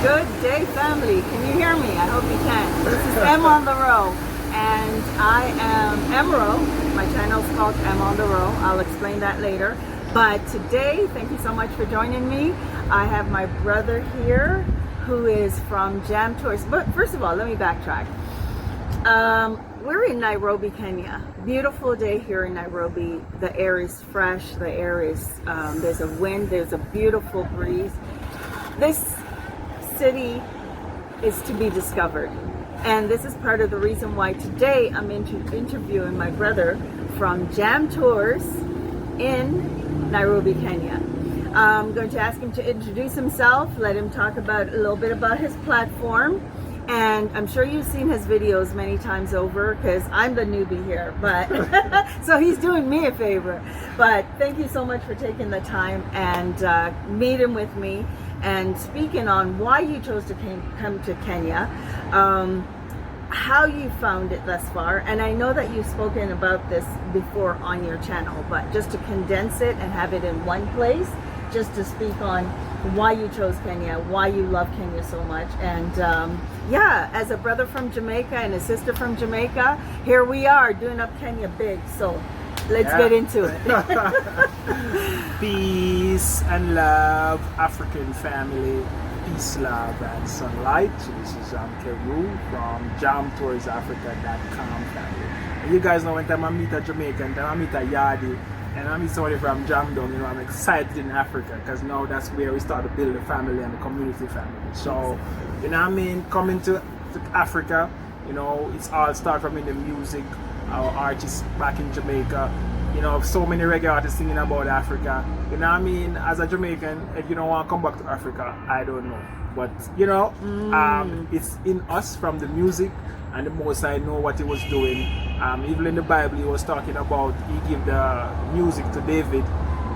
Good day, family. Can you hear me? I hope you can. This is M on the Row, and I am Emerald. My channel is called M on the Row. I'll explain that later. But today, thank you so much for joining me. I have my brother here who is from Jam Tours. But first of all, let me backtrack. We're in Nairobi, Kenya. Beautiful day here in Nairobi. The air is fresh. The air is, there's a wind. There's a beautiful breeze. This city is to be discovered. And this is part of the reason why today I'm interviewing my brother from Jam Tours in Nairobi, Kenya. I'm going to ask him to introduce himself, let him talk about a little bit about his platform. And I'm sure you've seen his videos many times over because I'm the newbie here, but so he's doing me a favor. But thank you so much for taking the time and meeting with me and speaking on why you chose to come to Kenya, how you found it thus far. And I know that you've spoken about this before on your channel, but just to condense it and have it in one place, just to speak on why you chose Kenya, why you love Kenya so much. And yeah, as a brother from Jamaica and a sister from Jamaica, here we are doing up Kenya big. So let's get into it. Peace and love, African family. Peace, love, and sunlight. This is Keru from JamToursAfrica.com family. And you guys know when time I meet a Jamaican, time I meet a Yardie, and I meet somebody from Jamdong, you know, I'm excited in Africa because now that's where we start to build the family and the community family. So, you know what I mean, coming to Africa, you know, it's all start from in the music, our artists back in Jamaica, you know, so many reggae artists singing about Africa. You know what I mean, as a Jamaican, if you don't want to come back to Africa, I don't know. But, you know, it's in us from the music, and the most I know what he was doing. Even in the Bible, he was talking about he gave the music to David,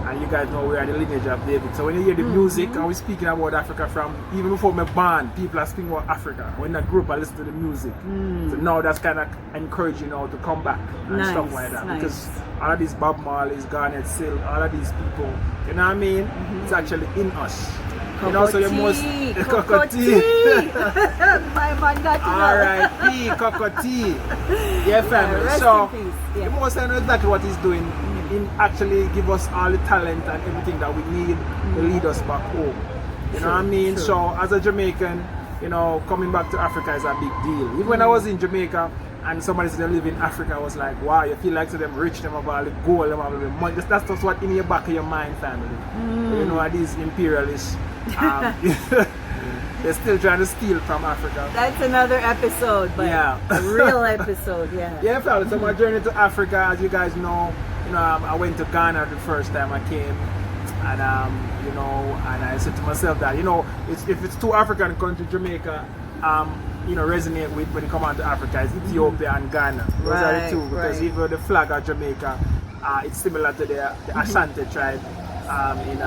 and you guys know we are the lineage of David. So when you hear the music, and we're speaking about Africa from even before my band, people are speaking about Africa. When I grew up, I listened to the music. So now that's kind of encouraging, you know, to come back and stuff like that. Because all of these Bob Marley's, Garnet Sill, all of these people, you know what I mean? It's actually in us. You know, so the most Cocotti. My man got to know. R.I.P. Cocotti. Yeah, family. Rest So in peace. Yeah. the most I know exactly what he's doing. In actually give us all the talent and everything that we need to lead us back home. You know what I mean? True. So as a Jamaican, you know, coming back to Africa is a big deal. Even when I was in Jamaica and somebody said they live in Africa, I was like, wow, you feel like to them rich, them have all the gold, them have all the money. That's just what in your back of your mind, family. You know, these imperialists, they're still trying to steal from Africa. That's another episode, but a real episode, Yeah, family. So my journey to Africa, as you guys know, you know, I went to Ghana the first time I came, and you know, and I said to myself that, you know, if it's two African countries, Jamaica, you know, resonate with when you come out to Africa, it's Ethiopia and Ghana. Those are the two, because even the flag of Jamaica, it's similar to the Ashanti tribe in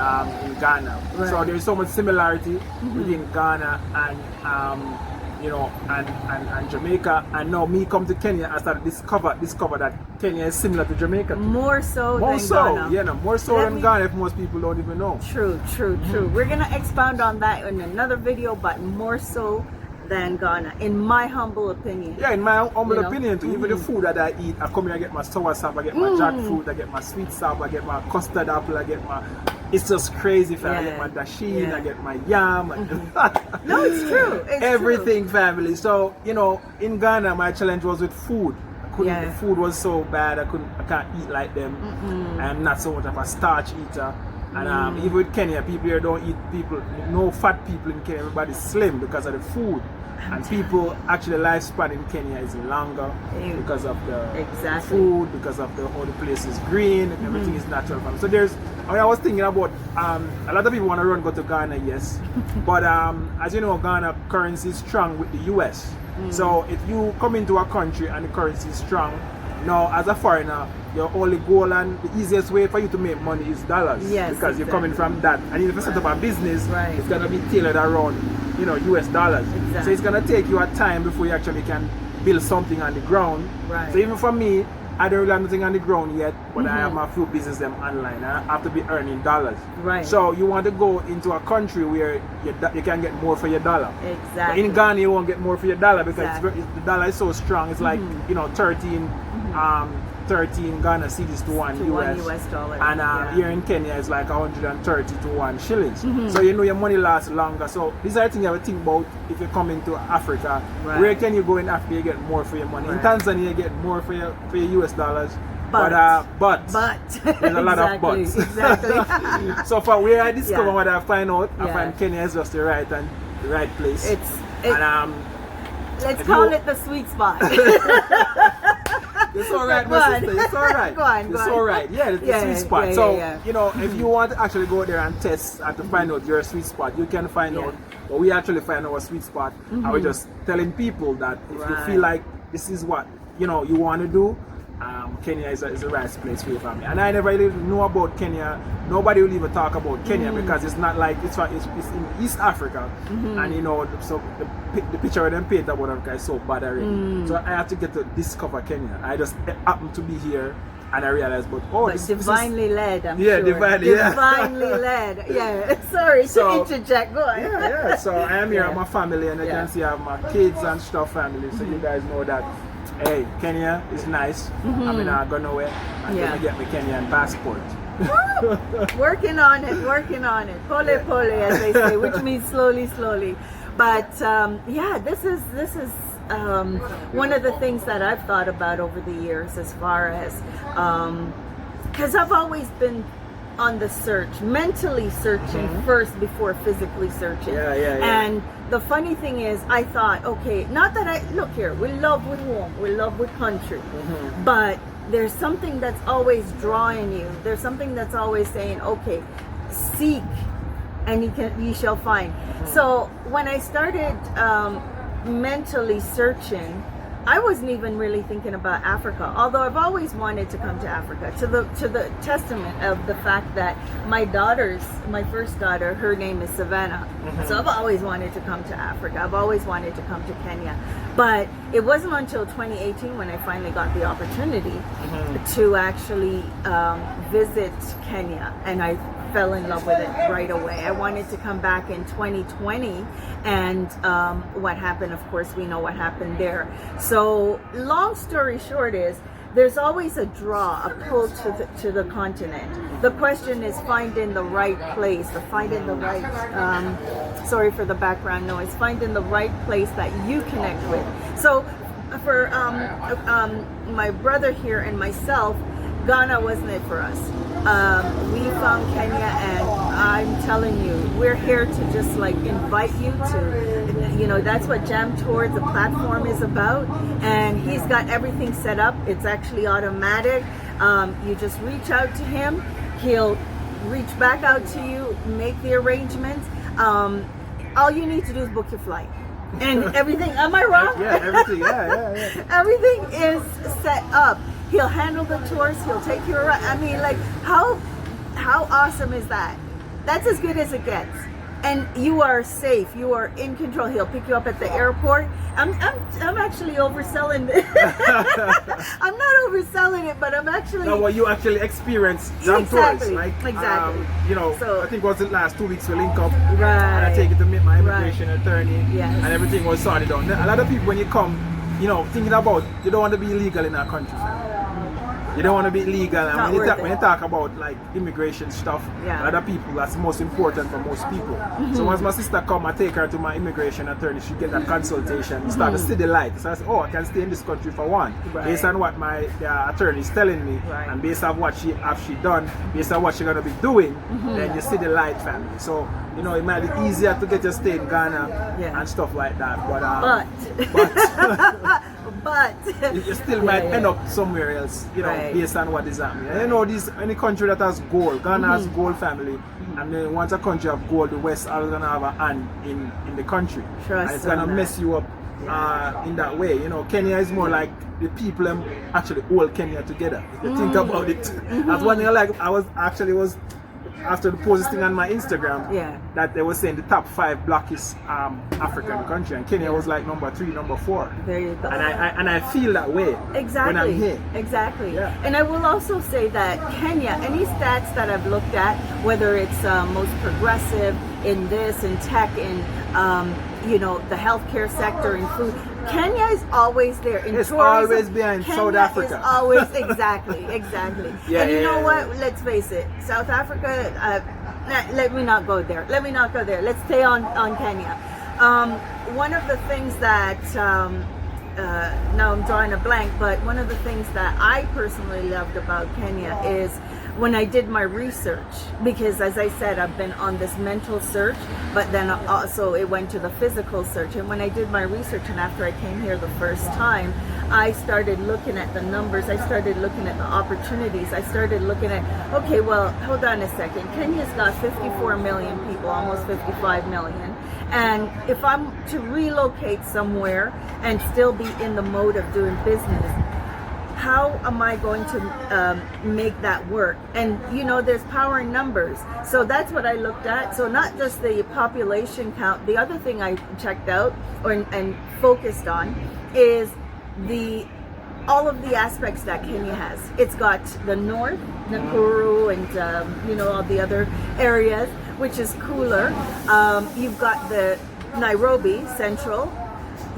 Ghana. So there is so much similarity between Ghana and you know, and Jamaica. And now me come to Kenya, I started discover that Kenya is similar to Jamaica. More so than Ghana. Yeah, no, more so than Ghana, if most people don't even know. True. We're gonna expound on that in another video, but more so than Ghana, in my humble opinion. Yeah, in my humble opinion too. Even the food that I eat, I come here, I get my sour sap, I get my jackfruit, I get my sweet sap, I get my custard apple, I get my... It's just crazy, family. I get my dasheen, I get my yam. No, it's true. It's everything, family. So, you know, in Ghana, my challenge was with food. The food was so bad, I can't eat like them. I'm not so much of a starch eater. And even with Kenya, people here don't eat no fat people in Kenya. Everybody's slim because of the food. And people, actually, lifespan in Kenya is longer because of the food, because of how the place is green and everything is natural. So I was thinking about, a lot of people want to go to Ghana, yes. But as you know, Ghana currency is strong with the US. So if you come into a country and the currency is strong, now as a foreigner, your only goal and the easiest way for you to make money is dollars. Yes, because you're coming from that. And if you set up a business, it's going to be tailored around, you know, US dollars. So it's going to take you a time before you actually can build something on the ground. So even for me, I don't really have nothing on the ground yet, but I have my few business them online. I have to be earning dollars. Right. So you want to go into a country where you can get more for your dollar. Exactly. But in Ghana, you won't get more for your dollar because Exactly. the dollar is so strong. It's like 13 Ghana cedis to one To US. one US dollar. And here in Kenya, it's like 130 to 1 shillings. So you know your money lasts longer. So these are things you have to think about if you come into Africa. Right. Where can you go in Africa? You get more for your money. In Right. Tanzania, you get more for your US dollars. But There's a lot of buts. Exactly. So for where I discover Yeah. what I find out, I Yeah. find Kenya is just the right place. Let's if call you- it the sweet spot. It's all right, Go my on. sister. It's all right. Go on, It's go on. all right. Yeah, it's Yeah, the sweet spot. yeah, So yeah. you know, if you want to actually go there and test and to find out your sweet spot, you can find Yeah. out. But we actually find our sweet spot, and we're just telling people that if you Right. feel like this is what you want to do, Kenya is the right place for your family. And I never really knew about Kenya. Nobody will even talk about Kenya because it's not like it's in East Africa, and you know, so the picture of them paint about Africa is so bad already. So I had to get to discover Kenya. I just happened to be here, and I realized, But this is divinely led, I'm Yeah, sure. divinely, yeah. Divinely led. Yeah. Sorry So- to interject. Go on. yeah. So I am here Yeah. with my family, and you Yeah. can see I have my kids and stuff family. So you guys know that. Hey, Kenya is nice. I mean, I'm gonna nowhere. I'm Yeah. gonna get my Kenyan passport. Working on it. Pole pole, as they say, which means slowly. But this is one of the things that I've thought about over the years, as far as because I've always been on the search, mentally searching first before physically searching. Yeah. And the funny thing is, I thought, okay, not that look here, we love with home, we love with country, but there's something that's always drawing you. There's something that's always saying, okay, seek and you shall find. So when I started mentally searching, I wasn't even really thinking about Africa, although I've always wanted to come to Africa, to the testament of the fact that my first daughter, her name is Savannah. So I've always wanted to come to Africa. I've always wanted to come to Kenya. But it wasn't until 2018 when I finally got the opportunity to actually visit Kenya, and I fell in love with it right away. I wanted to come back in 2020, and what happened, of course, we know what happened there. So long story short is, there's always a draw, a pull to the continent. The question is finding the right place, or finding the right, sorry for the background noise, finding the right place that you connect with. So for my brother here and myself, Ghana wasn't it for us. We found Kenya, and I'm telling you, we're here to just like invite you to, that's what Jam Tour, the platform, is about. And he's got everything set up. It's actually automatic. You just reach out to him. He'll reach back out to you, make the arrangements. All you need to do is book your flight. And everything, am I wrong? Yeah, everything. Yeah. Everything is set up. He'll handle the tours. He'll take you around. I mean, like, how awesome is that? That's as good as it gets. And you are safe. You are in control. He'll pick you up at the airport. I'm actually overselling it. I'm not overselling it, but I'm actually. Now, what you actually experienced Jam Exactly, Tours, like exactly. So, I think it was the last 2 weeks we link up, Right. and I take it to meet my immigration attorney, Yes. and everything was sorted out. A lot of people, when you come, thinking about, you don't want to be illegal in our country. You don't want to be illegal, and Not when worth you it. talk about like immigration stuff, Yeah. a lot of people, that's the most important for most people. So once my sister come, I take her to my immigration attorney, she get a consultation, start to see the light. So I say, I can stay in this country for one, Right. based on what my attorney is telling me, Right. and based on what she done, based on what she's gonna be doing, then you see the light, family. So it might be easier to get your stay in Ghana Yeah. and stuff like that, but But you still might end up somewhere else, Right. based on what is happening. And any country that has gold, Ghana has gold, family, and then once a country have gold, the West are gonna have a hand in the country, Trust and it's gonna on that. mess you up in that way. Kenya is more like the people actually hold Kenya together. If you think about it, that's one thing I like. I was after the posting on my Instagram, Yeah. that they were saying the top 5 blackest African country, and Kenya was like number 3, number 4. There you go. And I feel that way Exactly. when I'm here. Exactly. Yeah. And I will also say that Kenya, any stats that I've looked at, whether it's most progressive in this, in tech, in the healthcare sector, in food, Kenya is always there. In It's tourism, always behind Kenya South Africa. Is always exactly. Yeah, and you yeah, know yeah. what? Let's face it, South Africa. Let me not go there. Let's stay on Kenya. One of the things that now I'm drawing a blank, but one of the things that I personally loved about Kenya is when I did my research, because as I said, I've been on this mental search, but then also it went to the physical search. And when I did my research, and after I came here the first time, I started looking at the numbers, I started looking at the opportunities, I started looking at, okay, well, hold on a second. Kenya's got 54 million people, almost 55 million. And if I'm to relocate somewhere and still be in the mode of doing business, how am I going to make that work? And there's power in numbers. So that's what I looked at. So not just the population count. The other thing I checked out and focused on is all of the aspects that Kenya has. It's got the north, Nakuru, and all the other areas, which is cooler. You've got the Nairobi, central.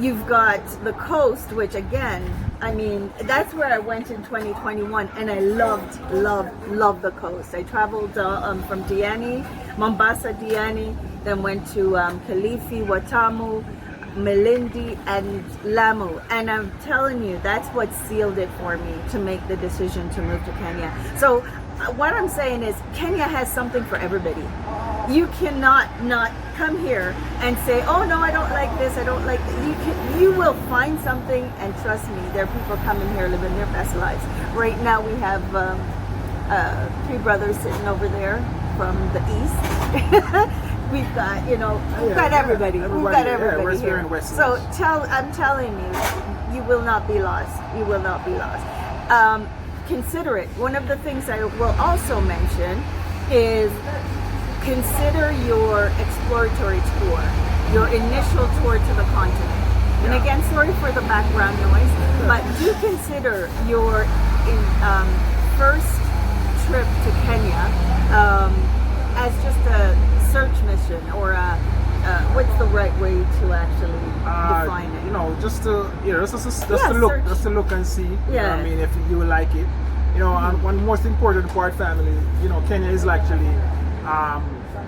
You've got the coast, which again, I mean, that's where I went in 2021, and I loved the coast. I traveled from Diani, Mombasa, Diani, then went to Kilifi, Watamu, Malindi, and Lamu. And I'm telling you, that's what sealed it for me to make the decision to move to Kenya. So what I'm saying is Kenya has something for everybody. You cannot not come here and say, oh no, I don't like this, I don't like that. You will find something, and trust me, there are people coming here living their best lives. Right now we have 3 brothers sitting over there from the east. We've got, we've got everybody. We've got everybody here. So I'm telling you, you will not be lost. You will not be lost. Consider it. One of the things I will also mention is consider your exploratory tour, your initial tour to the continent. And again, sorry for the background noise, but do consider your first trip to Kenya as just a search mission, or what's the right way to actually define it? Just to look and see. You know what I mean, if you like it. And one most important part, family, Kenya is actually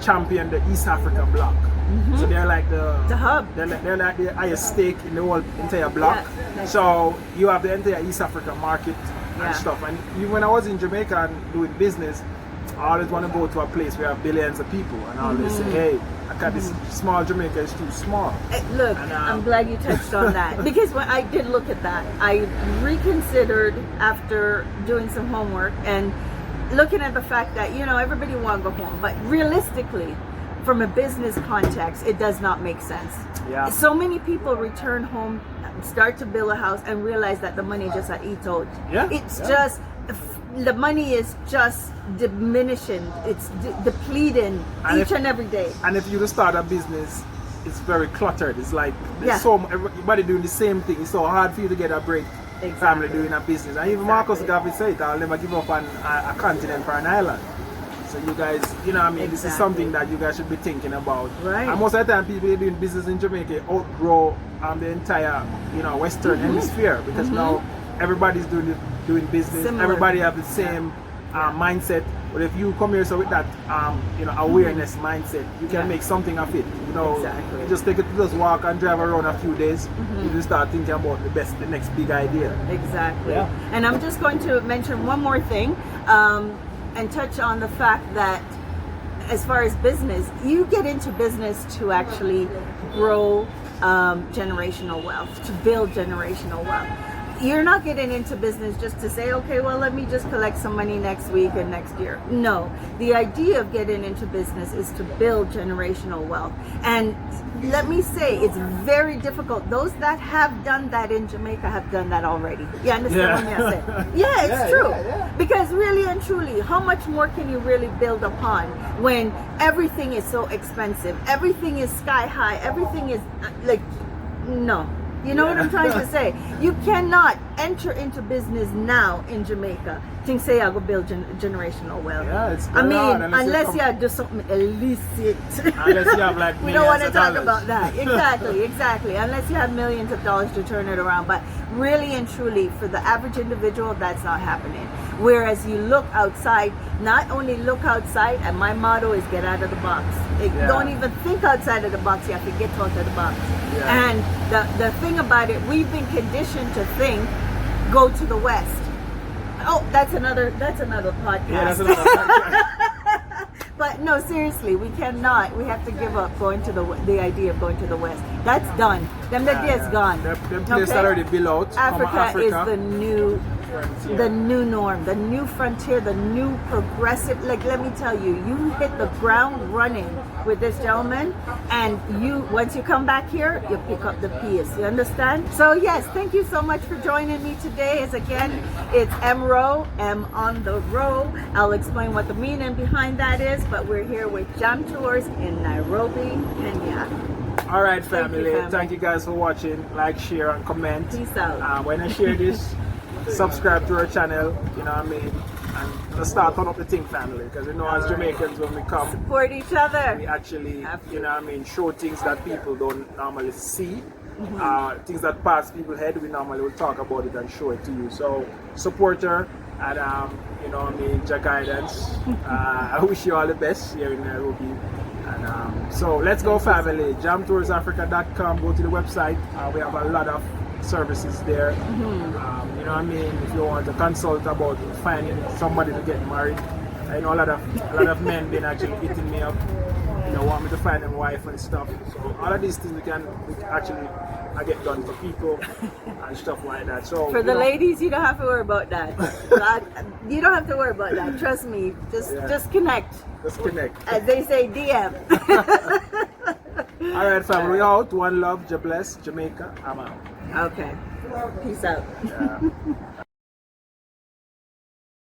champion the East African bloc. So they're like the hub. They're like the highest stake in the whole entire bloc. So you have the entire East African market and stuff. And even when I was in Jamaica and doing business, I always want to go to a place where I have billions of people, and I always say, hey, this small Jamaica is too small. Look, and, I'm glad you touched on that, because when I did look at that, I reconsidered after doing some homework and looking at the fact that, everybody want to go home, but realistically, from a business context, it does not make sense. Yeah. So many people return home, start to build a house, and realize that the money just eats out. It's just, the money is just diminishing, it's depleting each and every day. And if you start a business, it's very cluttered. It's like there's everybody doing the same thing. It's so hard for you to get a break. Family doing a business, and even Marcus Garvey said, "I'll never give up on a continent for an island." So you guys, this is something that you guys should be thinking about. Right. And most of the time, people doing business in Jamaica outgrow the entire, Western hemisphere, because now everybody's doing business. Similar. Everybody have the same mindset. But if you come here with that, awareness mindset, you can make something of it. Exactly. You just take it to just walk and drive around a few days. You just start thinking about the next big idea. Exactly. Yeah. And I'm just going to mention one more thing, and touch on the fact that as far as business, you get into business to actually grow generational wealth, to build generational wealth. You're not getting into business just to say, okay, well, let me just collect some money next week and next year. No, the idea of getting into business is to build generational wealth. And let me say, it's very difficult. Those that have done that in Jamaica have done that already. You understand what I'm saying? Yeah, it's true. Because really and truly, how much more can you really build upon when everything is so expensive? Everything is sky high. Everything is like, no. You know what I'm trying to say? You cannot enter into business now in Jamaica think say I go build generational wealth. Yeah, it's I mean, hard, unless you do something illicit. Unless you have like we don't want to talk dollars. about that. Exactly. Unless you have millions of dollars to turn it around. But really and truly, for the average individual, that's not happening. Whereas you look outside, not only look outside, and my motto is get out of the box. Don't even think outside of the box. You have to get out of the box. Yeah. And the thing about it, we've been conditioned to think, go to the West. Oh, that's another podcast. Yeah, that's another podcast. But no, seriously, we cannot. We have to give up going to the idea of going to the West. That's done. The days gone. The place already built out. Africa is the new frontier. The new norm, the new frontier, the new progressive. Like, let me tell you, you hit the ground running with this gentleman, and once you come back here, you pick up the pace. You understand? So yes, thank you so much for joining me today. As again, it's M-Row, M on the row. I'll explain what the meaning behind that is, but we're here with Jam Tours in Nairobi, Kenya. All right, family. Thank you guys for watching. Like, share, and comment. Peace out. When I share this, subscribe to our channel. You know what I mean? And let's start turn up the thing, family. Because you know, as Jamaicans, when we come, support each other. we actually, you know what I mean, show things that people don't normally see. Things that pass people's head, we normally will talk about it and show it to you. So support her, and you know what I mean, your guidance. I wish you all the best here in Nairobi. And so let's go, family. jamtoursafrica.com. Go to the website. We have a lot of services there. You know what I mean? If you want to consult about finding somebody to get married, I know a lot of men been actually hitting me up. You know, want me to find them wife and stuff. So all of these things we actually I get done for people and stuff like that. So for the ladies, you don't have to worry about that. You don't have to worry about that. Trust me. Just connect. Just connect. As they say, DM. All right, family. We out. One love. God bless. Jamaica. I'm out. Okay. Peace out. Yeah.